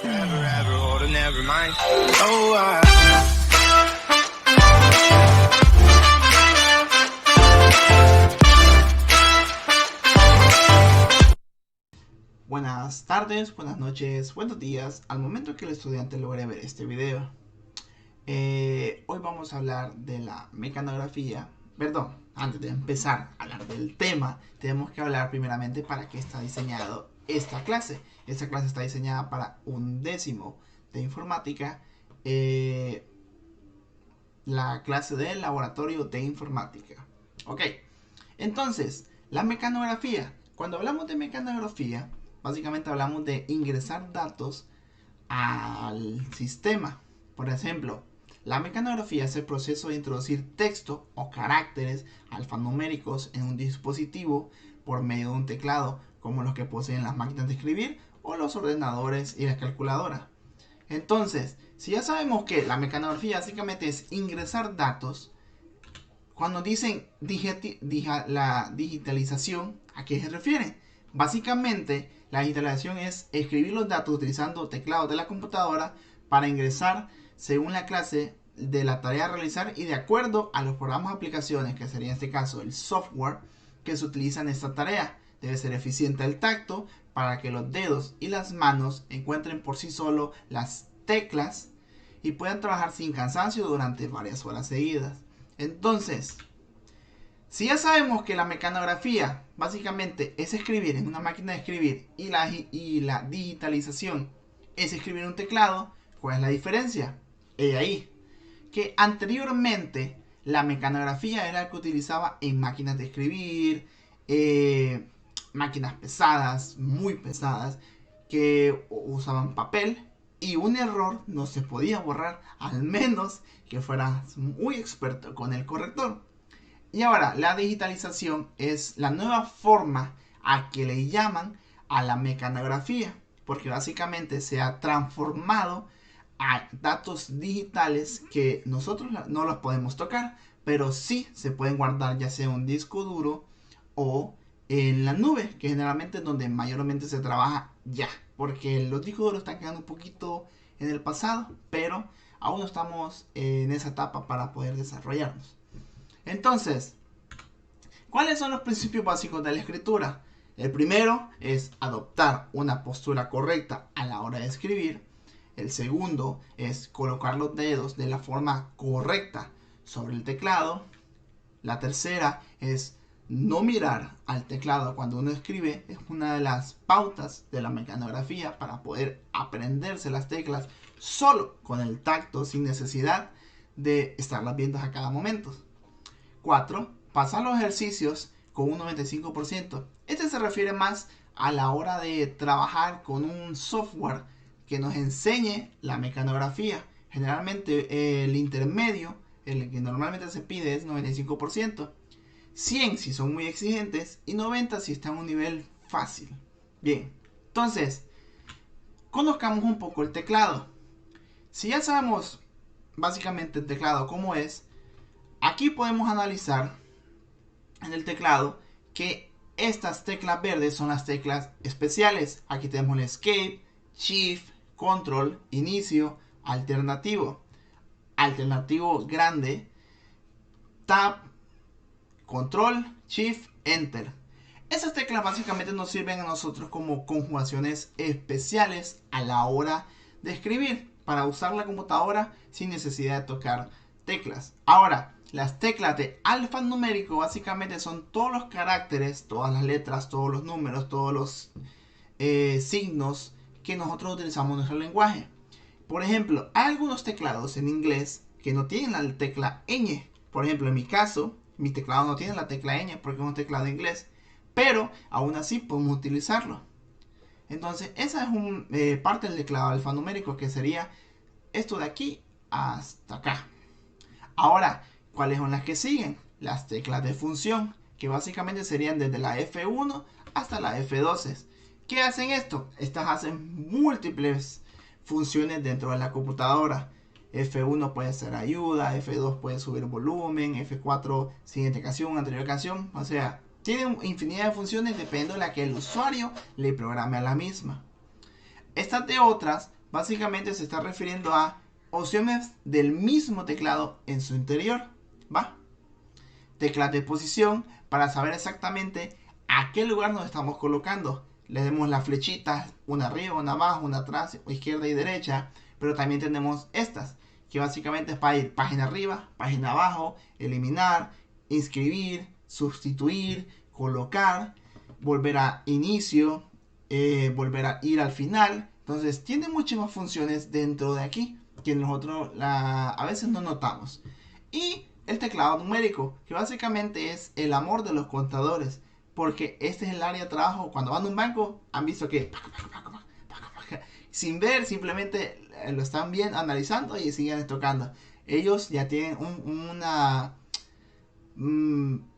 Forever, or never mind. Oh, Buenas tardes, buenas noches, buenos días, al momento que el estudiante logre ver este video. Hoy vamos a hablar de la mecanografía. Perdón, antes de empezar a hablar del tema, tenemos que hablar primeramente para qué está diseñado esta clase. Esta clase está diseñada para un décimo de informática, la clase del laboratorio de informática. Ok, entonces, la mecanografía. Cuando hablamos de mecanografía, básicamente hablamos de ingresar datos al sistema. Por ejemplo, la mecanografía es el proceso de introducir texto o caracteres alfanuméricos en un dispositivo por medio de un teclado, como los que poseen las máquinas de escribir o los ordenadores y las calculadoras. Entonces, si ya sabemos que la mecanografía básicamente es ingresar datos, cuando dicen la digitalización, ¿a qué se refiere? Básicamente, la digitalización es escribir los datos utilizando teclados de la computadora para ingresar según la clase de la tarea a realizar y de acuerdo a los programas o aplicaciones, que sería en este caso el software que se utiliza en esta tarea. Debe ser eficiente el tacto para que los dedos y las manos encuentren por sí solo las teclas y puedan trabajar sin cansancio durante varias horas seguidas. Entonces, si ya sabemos que la mecanografía básicamente es escribir en una máquina de escribir y la digitalización es escribir en un teclado, ¿cuál es la diferencia? Ahí, que anteriormente la mecanografía era la que utilizaba en máquinas de escribir, máquinas pesadas, muy pesadas, que usaban papel y un error no se podía borrar, al menos que fueras muy experto con el corrector. Y ahora, la digitalización es la nueva forma a que le llaman a la mecanografía, porque básicamente se ha transformado a datos digitales que nosotros no los podemos tocar, pero sí se pueden guardar ya sea en un disco duro o en la nube, que generalmente es donde mayormente se trabaja ya, porque los discos duros están quedando un poquito en el pasado, pero aún no estamos en esa etapa para poder desarrollarnos. Entonces, ¿cuáles son los principios básicos de la escritura? El primero es adoptar una postura correcta a la hora de escribir. El segundo es colocar los dedos de la forma correcta sobre el teclado. La tercera es no mirar al teclado cuando uno escribe. Es una de las pautas de la mecanografía para poder aprenderse las teclas solo con el tacto, sin necesidad de estarlas viendo a cada momento. 4. Pasar los ejercicios con un 95%. Este se refiere más a la hora de trabajar con un software que nos enseñe la mecanografía. Generalmente el intermedio, el que normalmente se pide, es 95%. 100 si son muy exigentes y 90 si están a un nivel fácil. Bien, entonces, conozcamos un poco el teclado. Si ya sabemos básicamente el teclado cómo es, aquí podemos analizar en el teclado que estas teclas verdes son las teclas especiales. Aquí tenemos el Escape, Shift, Control, Inicio, Alternativo, Alternativo grande, Tab, Control, Shift, Enter. Esas teclas básicamente nos sirven a nosotros como conjugaciones especiales a la hora de escribir, para usar la computadora sin necesidad de tocar teclas. Ahora, las teclas de alfanumérico básicamente son todos los caracteres, todas las letras, todos los números, todos los signos que nosotros utilizamos en nuestro lenguaje. Por ejemplo, hay algunos teclados en inglés que no tienen la tecla ñ. Por ejemplo, en mi caso, mi teclado no tiene la tecla ñ porque es un teclado inglés. Pero aún así podemos utilizarlo. Entonces, esa es parte del teclado alfanumérico, que sería esto de aquí hasta acá. Ahora, ¿cuáles son las que siguen? Las teclas de función, que básicamente serían desde la F1 hasta la F12. ¿Qué hacen esto? Estas hacen múltiples funciones dentro de la computadora. F1 puede ser ayuda, F2 puede subir volumen, F4 siguiente canción, anterior canción. O sea, tiene infinidad de funciones dependiendo de la que el usuario le programe a la misma. Estas de otras básicamente se está refiriendo a opciones del mismo teclado en su interior, ¿va? Teclas de posición para saber exactamente a qué lugar nos estamos colocando. Le demos las flechitas, una arriba, una abajo, una atrás, izquierda y derecha, pero también tenemos estas, que básicamente es para ir página arriba, página abajo, eliminar, inscribir, sustituir, colocar, volver a inicio, volver a ir al final. Entonces tiene muchas más funciones dentro de aquí que nosotros a veces no notamos. Y el teclado numérico, que básicamente es el amor de los contadores, porque este es el área de trabajo. Cuando van a un banco han visto que sin ver, simplemente lo están bien analizando y siguen tocando. Ellos ya tienen una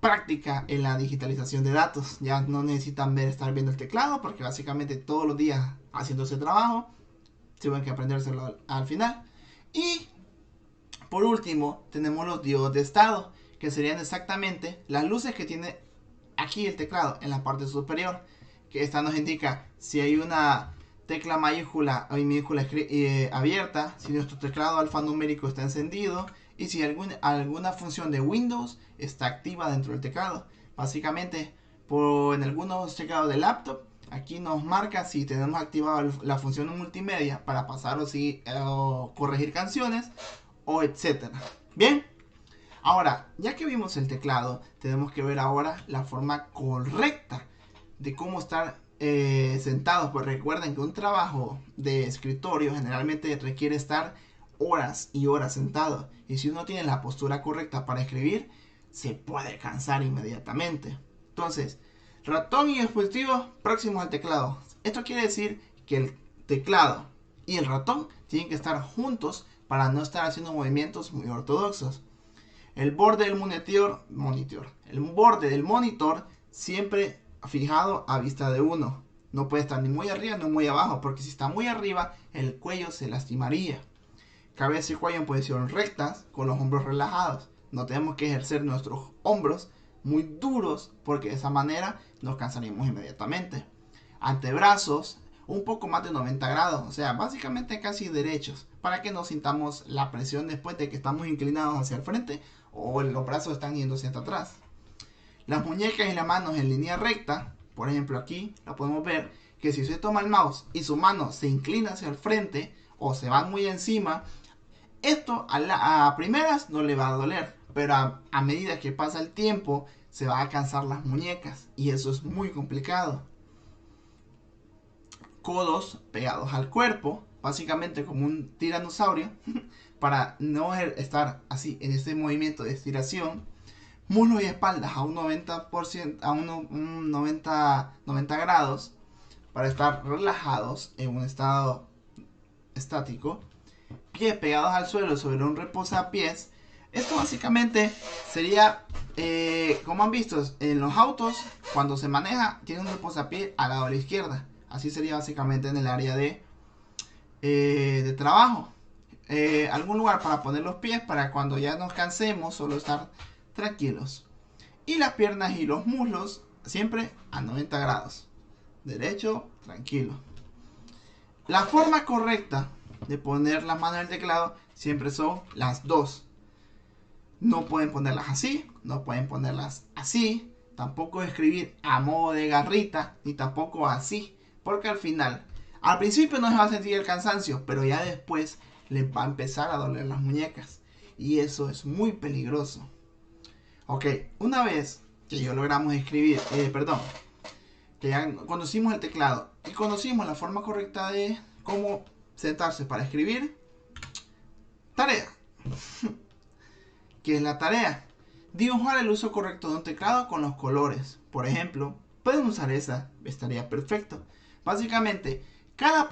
práctica en la digitalización de datos. Ya no necesitan estar viendo el teclado, porque básicamente todos los días haciendo ese trabajo tienen que aprendérselo al final. Y por último tenemos los diodos de estado, que serían exactamente las luces que tiene aquí el teclado en la parte superior, que esta nos indica si hay una tecla mayúscula o minúscula abierta, si nuestro teclado alfanumérico está encendido y si alguna función de Windows está activa dentro del teclado. Básicamente, en algunos teclados de laptop, aquí nos marca si tenemos activado la función de multimedia para pasar o corregir canciones o etcétera. Bien, ahora, ya que vimos el teclado, tenemos que ver ahora la forma correcta de cómo estar sentados. Pues recuerden que un trabajo de escritorio generalmente requiere estar horas y horas sentado. Y si uno tiene la postura correcta para escribir, se puede cansar inmediatamente. Entonces, ratón y dispositivo próximos al teclado. Esto quiere decir que el teclado y el ratón tienen que estar juntos para no estar haciendo movimientos muy ortodoxos. El borde del monitor siempre fijado a vista de uno. No puede estar ni muy arriba ni muy abajo, porque si está muy arriba el cuello se lastimaría. Cabeza y cuello en posición rectas con los hombros relajados. No tenemos que ejercer nuestros hombros muy duros, porque de esa manera nos cansaríamos inmediatamente. Antebrazos un poco más de 90 grados, o sea, básicamente casi derechos, para que no sintamos la presión después de que estamos inclinados hacia el frente o los brazos están yendo hacia atrás. Las muñecas y las manos en línea recta, por ejemplo aquí lo podemos ver, que si usted toma el mouse y su mano se inclina hacia el frente o se va muy encima, esto a primeras no le va a doler, pero a medida que pasa el tiempo se va a cansar las muñecas y eso es muy complicado. Codos pegados al cuerpo, básicamente como un tiranosaurio, para no estar así en este movimiento de estiración. Muslos y espaldas a un 90%, a un 90 grados, para estar relajados en un estado estático. Pies pegados al suelo sobre un reposapiés. Esto básicamente sería, como han visto en los autos, cuando se maneja, tiene un reposapiés al lado de la izquierda. Así sería básicamente en el área de trabajo. Algún lugar para poner los pies para cuando ya nos cansemos, solo estar tranquilos. Y las piernas y los muslos siempre a 90 grados. Derecho, tranquilo. La forma correcta de poner las manos en el teclado siempre son las dos. No pueden ponerlas así, no pueden ponerlas así. Tampoco escribir a modo de garrita, ni tampoco así. Porque al principio no se va a sentir el cansancio, pero ya después les va a empezar a doler las muñecas. Y eso es muy peligroso. Ok, una vez que ya logramos escribir, que ya conocimos el teclado y conocimos la forma correcta de cómo sentarse para escribir, tarea. ¿Qué es la tarea? Dibujar el uso correcto de un teclado con los colores. Por ejemplo, pueden usar esa, estaría perfecto. Básicamente, cada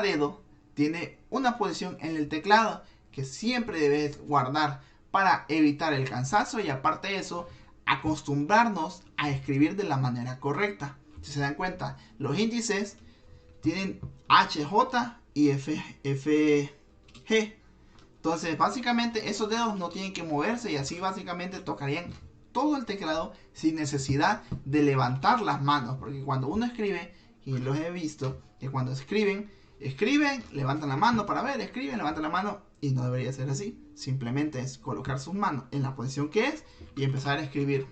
dedo tiene una posición en el teclado que siempre debes guardar para evitar el cansancio y aparte de eso, acostumbrarnos a escribir de la manera correcta. Si se dan cuenta, los índices tienen HJ y FG. Entonces, básicamente esos dedos no tienen que moverse y así básicamente tocarían todo el teclado sin necesidad de levantar las manos, porque cuando uno escribe, y los he visto, que cuando escriben escriben, levantan la mano para ver, escriben, levantan la mano, y no debería ser así. Simplemente es colocar sus manos en la posición que es y empezar a escribir.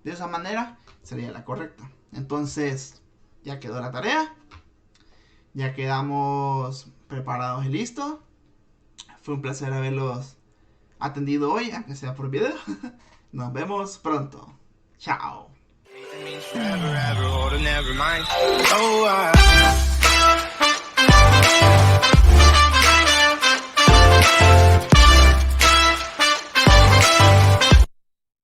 De esa manera sería la correcta. Entonces, ya quedó la tarea. Ya quedamos preparados y listos. Fue un placer haberlos atendido hoy, aunque sea por video. Nos vemos pronto. Chao. It means forever, ever, or to never mind. Oh,